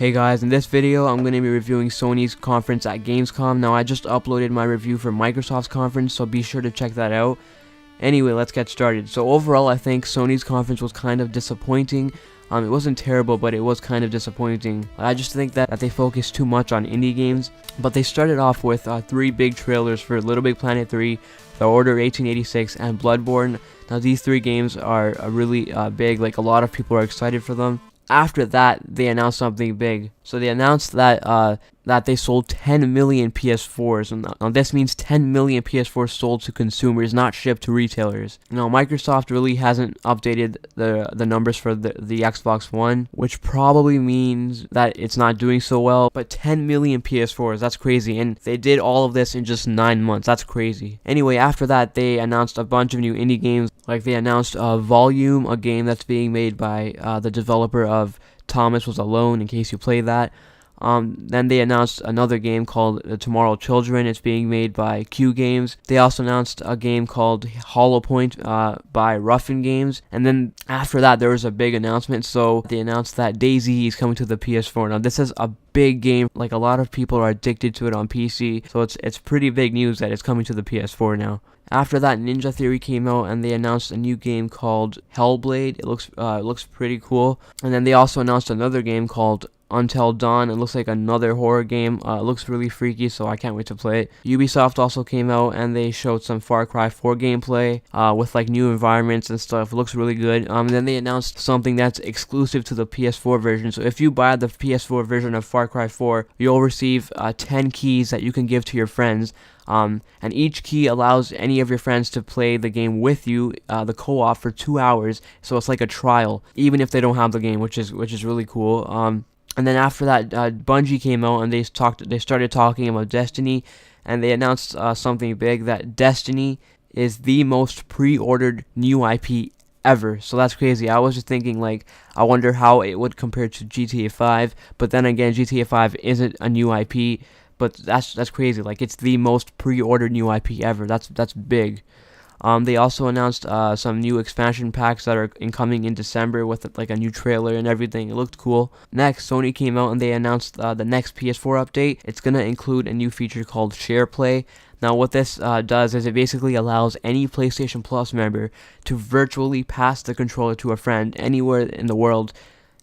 Hey guys, in this video I'm going to be reviewing Sony's conference at Gamescom. Now I just uploaded my review for Microsoft's conference, so be sure to check that out. Anyway, let's get started. So overall I think Sony's conference was kind of disappointing. It wasn't terrible, but it was kind of disappointing. I just think that they focused too much on indie games. But they started off with 3 big trailers for Little Big Planet 3, The Order 1886, and Bloodborne. Now these 3 games are really big, like a lot of people are excited for them. After that, they announced something big. So they announced that they sold 10 million PS4s. Now this means 10 million PS4s sold to consumers, not shipped to retailers. Now Microsoft really hasn't updated the numbers for the Xbox One, which probably means that it's not doing so well. But 10 million PS4s, that's crazy. And they did all of this in just 9 months. That's crazy. Anyway, after that, they announced a bunch of new indie games. Like they announced Volume, a game that's being made by the developer of Thomas Was Alone, in case you play that. Then they announced another game called Tomorrow Children. It's being made by Q Games. They also announced a game called Hollow Point by Ruffin Games. And then after that, there was a big announcement. So they announced that DayZ is coming to the PS4. Now this is a big game. Like a lot of people are addicted to it on PC. So it's pretty big news that it's coming to the PS4 now. After that, Ninja Theory came out and they announced a new game called Hellblade. It looks pretty cool. And then they also announced another game called Until Dawn. It looks like another horror game. It looks really freaky, so I can't wait to play it. Ubisoft also came out and they showed some Far Cry 4 gameplay with like new environments and stuff. It looks really good. And then they announced something that's exclusive to the PS4 version. So if you buy the PS4 version of Far Cry 4, you'll receive 10 keys that you can give to your friends. And each key allows any of your friends to play the game with you, the co-op, for 2 hours. So it's like a trial, even if they don't have the game, which is really cool. And then after that, Bungie came out and they started talking about Destiny, and they announced something big, that Destiny is the most pre-ordered new IP ever. So that's crazy. I was just thinking, like, I wonder how it would compare to GTA 5, but then again, GTA 5 isn't a new IP. But that's crazy. Like, it's the most pre-ordered new IP ever. That's big. They also announced some new expansion packs that are coming in December with like a new trailer and everything. It looked cool. Next, Sony came out and they announced the next PS4 update. It's gonna include a new feature called Share Play. Now what this does is it basically allows any PlayStation Plus member to virtually pass the controller to a friend anywhere in the world,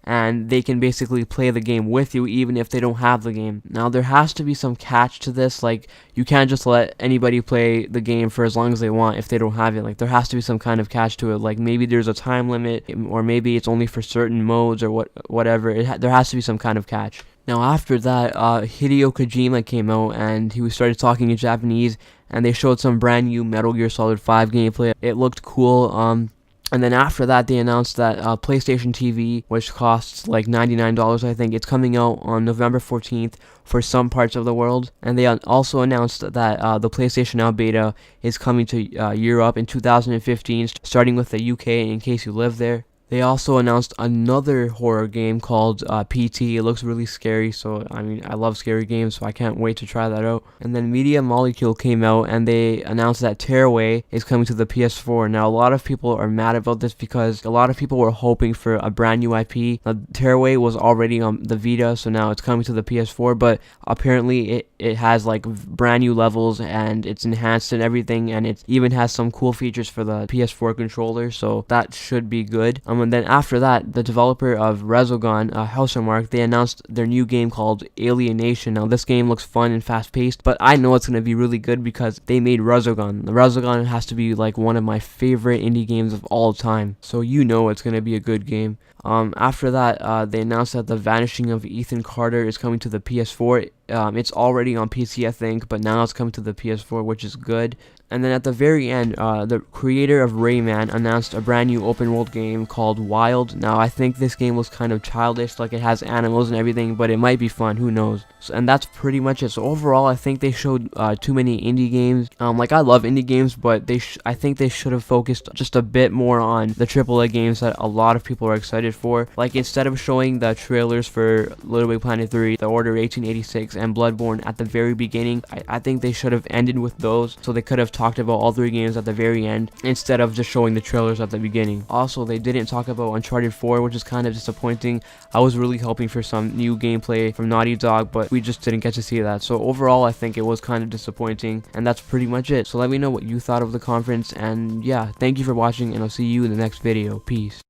and they can basically play the game with you even if they don't have the game. Now there has to be some catch to this. Like, you can't just let anybody play the game for as long as they want if they don't have it. Like, there has to be some kind of catch to it. Like, maybe there's a time limit, or maybe it's only for certain modes, or whatever. There has to be some kind of catch. Now after that, Hideo Kojima came out and he started talking in Japanese, and they showed some brand new Metal Gear Solid 5 gameplay. It looked cool. And then after that, they announced that PlayStation TV, which costs like $99, I think, it's coming out on November 14th for some parts of the world. And they also announced that the PlayStation Now beta is coming to Europe in 2015, starting with the UK, in case you live there. They also announced another horror game called PT. It looks really scary, so I mean, I love scary games, so I can't wait to try that out. And then Media Molecule came out and they announced that Tearaway is coming to the PS4. Now, a lot of people are mad about this because a lot of people were hoping for a brand new IP. Now, Tearaway was already on the Vita, so now it's coming to the PS4, but apparently it has like brand new levels and it's enhanced and everything, and it even has some cool features for the PS4 controller, so that should be good. And then after that, the developer of Resogun, Housemarque, they announced their new game called Alienation. Now this game looks fun and fast-paced, but I know it's going to be really good because they made Resogun. The Resogun has to be like one of my favorite indie games of all time, so you know it's going to be a good game. After that, they announced that The Vanishing of Ethan Carter is coming to the PS4. It's already on PC, I think, but now it's coming to the PS4, which is good. And then at the very end, the creator of Rayman announced a brand new open world game called Wild. Now, I think this game was kind of childish, like it has animals and everything, but it might be fun, who knows. So, and that's pretty much it. So overall, I think they showed too many indie games. Like, I love indie games, but I think they should have focused just a bit more on the AAA games that a lot of people are excited for. Like, instead of showing the trailers for Little Big Planet 3, The Order 1886, 6 and Bloodborne at the very beginning. I think they should have ended with those, so they could have talked about all 3 games at the very end instead of just showing the trailers at the beginning. Also, they didn't talk about Uncharted 4, which is kind of disappointing. I was really hoping for some new gameplay from Naughty Dog, but we just didn't get to see that. So overall, I think it was kind of disappointing, and that's pretty much it. So let me know what you thought of the conference, and yeah, thank you for watching, and I'll see you in the next video. Peace.